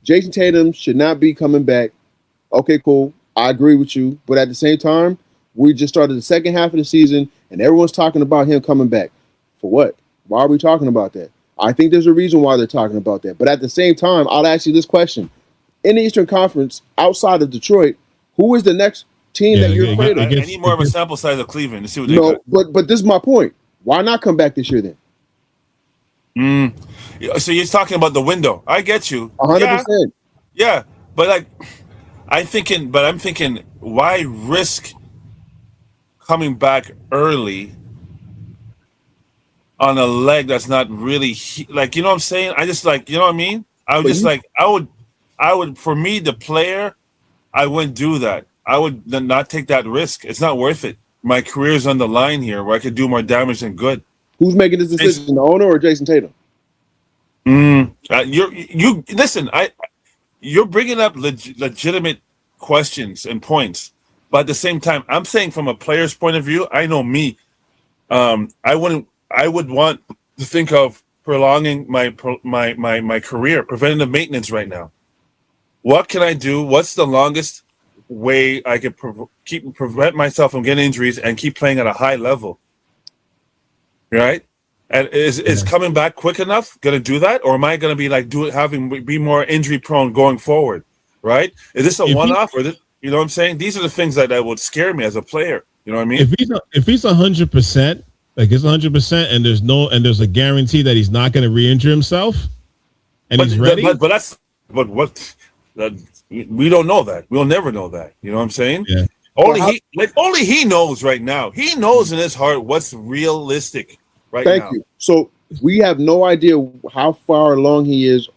Jayson Tatum should not be coming back. Okay, cool. I agree with you. But at the same time, we just started the second half of the season, and everyone's talking about him coming back. For what? Why are we talking about that? I think there's a reason why they're talking about that. But at the same time, I'll ask you this question. In the Eastern Conference, outside of Detroit, who is the next team that you're afraid of? I need more of a sample size of Cleveland to see what they No, got. but this is my point. Why not come back this year then? So you're talking about the window. I get you. 100%. Yeah, but like I'm thinking, why risk coming back early on a leg that's not really like, you know what I'm saying? I just like, you know what I mean? I would for me, the player, I wouldn't do that. I would not take that risk. It's not worth it. My career's on the line here where I could do more damage than good. Who's making this decision, the owner or Jayson Tatum? You listen. You're bringing up legitimate questions and points, but at the same time, I'm saying from a player's point of view. I know me. I would want to think of prolonging my career, preventative maintenance right now. What can I do? What's the longest way I could prevent myself from getting injuries and keep playing at a high level? Right? And is coming back quick enough going to do that, or am I going to be like be more injury prone going forward? Right? Is this a one off, or this, you know what I'm saying? These are the things that would scare me as a player. You know what I mean? If he's 100%, like it's 100%, and there's a guarantee that he's not going to re-injure himself, and he's ready. We don't know that. We'll never know that. You know what I'm saying? Yeah. Only he knows right now. He knows in his heart what's realistic right now. Thank you. So we have no idea how far along he is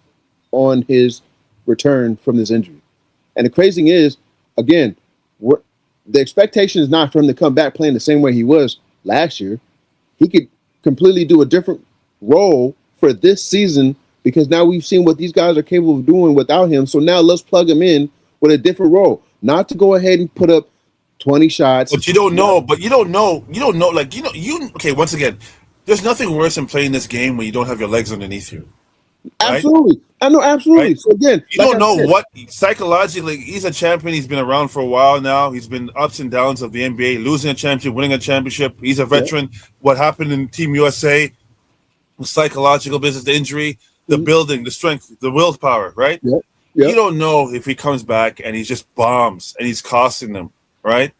on his return from this injury. And the crazy thing is, again, the expectation is not for him to come back playing the same way he was last year. He could completely do a different role for this season because now we've seen what these guys are capable of doing without him. So now let's plug him in with a different role, not to go ahead and put up 20 shots. But you don't know. Like, okay, once again, there's nothing worse than playing this game when you don't have your legs underneath you. Right? Absolutely. I know, absolutely. Right? So again, you don't know what psychologically, he's a champion. He's been around for a while now. He's been ups and downs of the NBA, losing a championship, winning a championship. He's a veteran. Yeah. What happened in Team USA, the psychological business, the injury, the building, the strength, the willpower, right? Yeah. Yeah. You don't know if he comes back and he just bombs and he's costing them, right?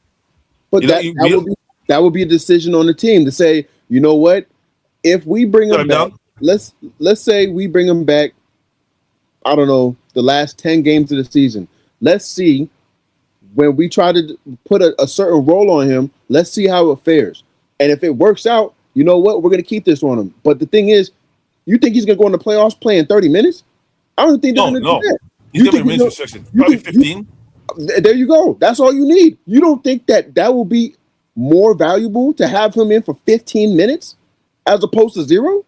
But that would be a decision on the team to say, you know what? If we bring him back, let's say we bring him back, I don't know, the last 10 games of the season. Let's see when we try to put a certain role on him, let's see how it fares. And if it works out, you know what? We're going to keep this on him. But the thing is, you think he's going to go in the playoffs playing 30 minutes? I don't think they're going to do that. He's going to be minutes restriction. Probably 15. There you go. That's all you need. You don't think that will be more valuable to have him in for 15 minutes as opposed to 0?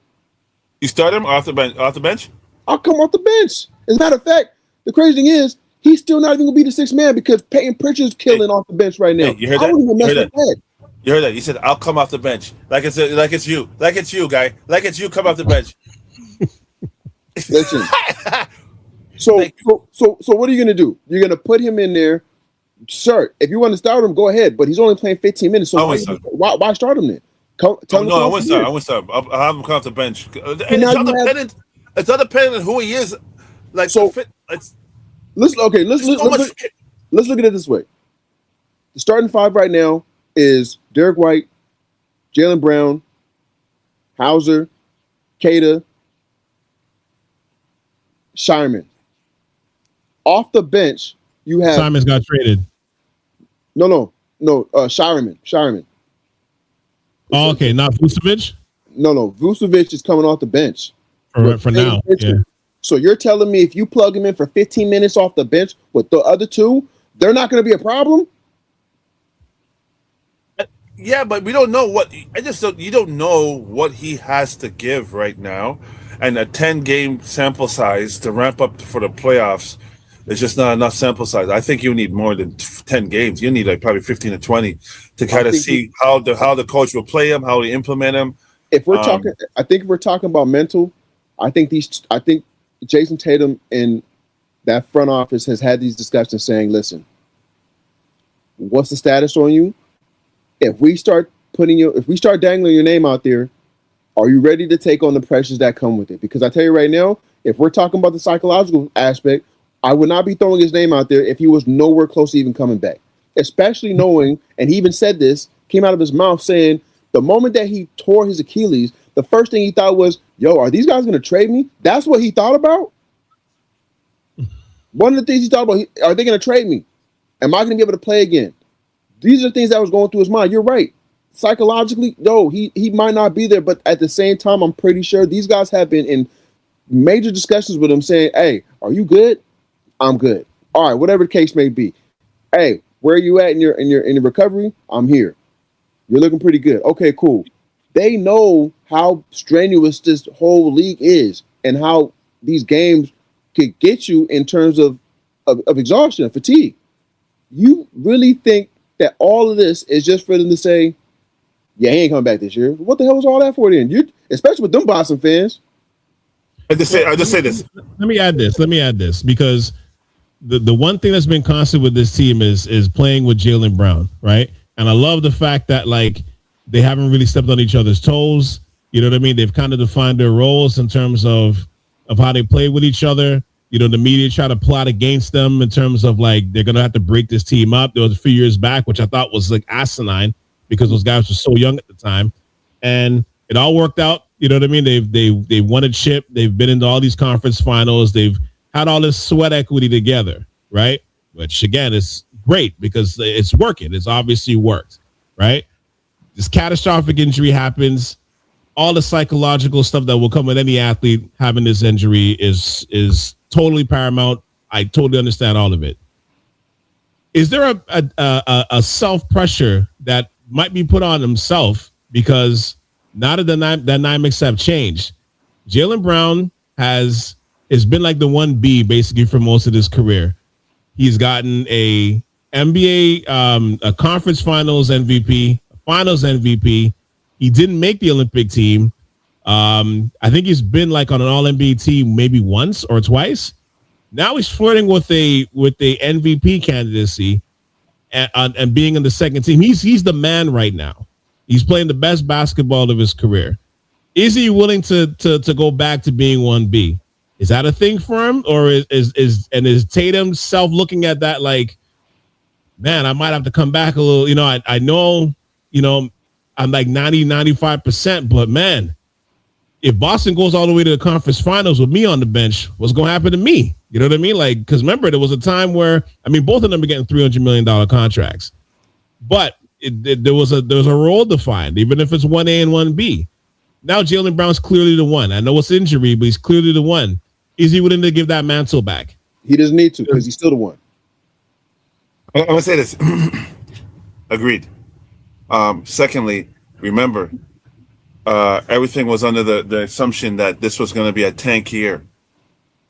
You start him off the bench? I'll come off the bench. As a matter of fact, the crazy thing is, he's still not even going to be the sixth man because Peyton Pritchard's killing off the bench right now. Hey, you heard that? You heard that? You said, I'll come off the bench. Like it's you, guy. Like it's you, come off the bench. Listen. So what are you going to do? You're going to put him in there. Sir, if you want to start him, go ahead. But he's only playing 15 minutes. So why start him then? I wouldn't start. I'll have him come off the bench. It's not dependent on who he is. Like so, let's look at it this way. The starting five right now is Derek White, Jaylen Brown, Hauser, Keita, Shireman. Off the bench, you have Simon's got traded. No. Shireman. Oh, okay, not Vucevic? No. Vucevic is coming off the bench. For now. Yeah. So you're telling me if you plug him in for 15 minutes off the bench with the other two, they're not going to be a problem? Yeah, but we don't know you don't know what he has to give right now. And a 10-game sample size to ramp up for the playoffs is just not enough sample size. I think you need more than 10 games. You need like probably 15 to 20 to kind of see how the coach will play him, how he implement him. If we're talking about mental, I think Jayson Tatum and that front office has had these discussions saying, listen, what's the status on you? If we start dangling your name out there, are you ready to take on the pressures that come with it? Because I tell you right now, if we're talking about the psychological aspect, I would not be throwing his name out there if he was nowhere close to even coming back, especially knowing, and he even said this, came out of his mouth saying the moment that he tore his Achilles, the first thing he thought was, yo, are these guys going to trade me? That's what he thought about. One of the things he thought about, are they going to trade me? Am I going to be able to play again? These are things that was going through his mind. You're right. Psychologically, no, he might not be there, but at the same time, I'm pretty sure these guys have been in major discussions with him saying, hey, are you good? I'm good. All right, whatever the case may be. Hey, where are you at in your recovery? I'm here. You're looking pretty good. Okay, cool. They know how strenuous this whole league is and how these games could get you in terms of exhaustion and fatigue. You really think that all of this is just for them to say, yeah, he ain't coming back this year? What the hell was all that for then? Especially with them Boston fans. I just say this. Let me add this because the one thing that's been constant with this team is playing with Jaylen Brown, right? And I love the fact that like they haven't really stepped on each other's toes. You know what I mean? They've kind of defined their roles in terms of how they play with each other. You know, the media try to plot against them in terms of like they're gonna have to break this team up. There was a few years back, which I thought was like asinine because those guys were so young at the time, and it all worked out. You know what I mean? They won a chip. They've been into all these conference finals. They've had all this sweat equity together, right? Which again is great because it's working. It's obviously worked, right? This catastrophic injury happens. All the psychological stuff that will come with any athlete having this injury is totally paramount. I totally understand all of it. Is there a self pressure that might be put on himself because now that the dynamics have changed? Jaylen Brown has been like the 1B basically for most of his career. He's gotten a NBA, a conference finals MVP, a finals MVP. He didn't make the Olympic team. I think he's been like on an All-NBA team maybe once or twice. Now he's flirting with a MVP candidacy and being in the second team. He's the man right now. He's playing the best basketball of his career. Is he willing to go back to being 1B? Is that a thing for him, or is Tatum self looking at that like, man, I might have to come back a little. You know, I know, you know, I'm like 95%, but man, if Boston goes all the way to the conference finals with me on the bench, what's going to happen to me? You know what I mean? Like, because remember, there was a time where, I mean, both of them are getting $300 million contracts, but there was a role defined, even if it's 1A and 1B. Now Jaylen Brown's clearly the one. I know it's injury, but he's clearly the one. Is he willing to give that mantle back? He doesn't need to because he's still the one. I'm going to say this. Agreed. Secondly, remember, everything was under the assumption that this was going to be a tank year.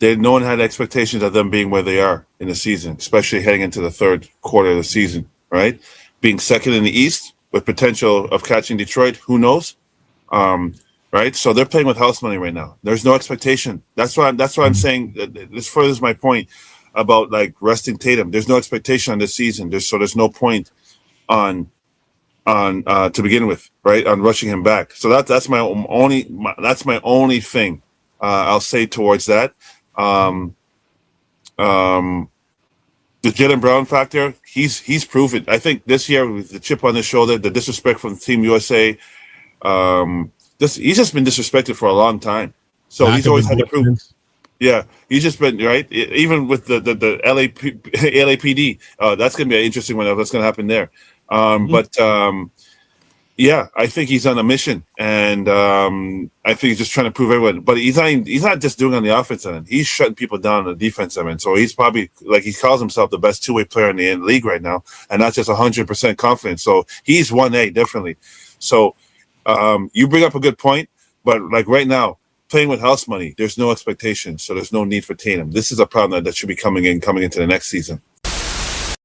No one had expectations of them being where they are in the season, especially heading into the third quarter of the season, right? Being second in the East with potential of catching Detroit, who knows? Right? So they're playing with house money right now. There's no expectation. That's why I'm saying this furthers my point about like resting Tatum. There's no expectation on this season. There's no point on to begin with, right? On rushing him back. So that's my only thing I'll say towards that. The Jaylen Brown factor, he's proven. I think this year with the chip on his shoulder, the disrespect from Team USA, he's just been disrespected for a long time. So he's always had to prove. Yeah, he's just been right. Even with the LAPD, that's going to be an interesting one. What's going to happen there? But yeah, I think he's on a mission, and I think he's just trying to prove everyone. But he's not just doing it on the offensive end. He's shutting people down on the defensive end. So he's probably, like, he calls himself the best two-way player in the league right now, and that's just 100% confidence. So he's 1A, definitely. So you bring up a good point, but like right now, playing with house money, there's no expectation, so there's no need for Tatum. This is a problem that should be coming into the next season.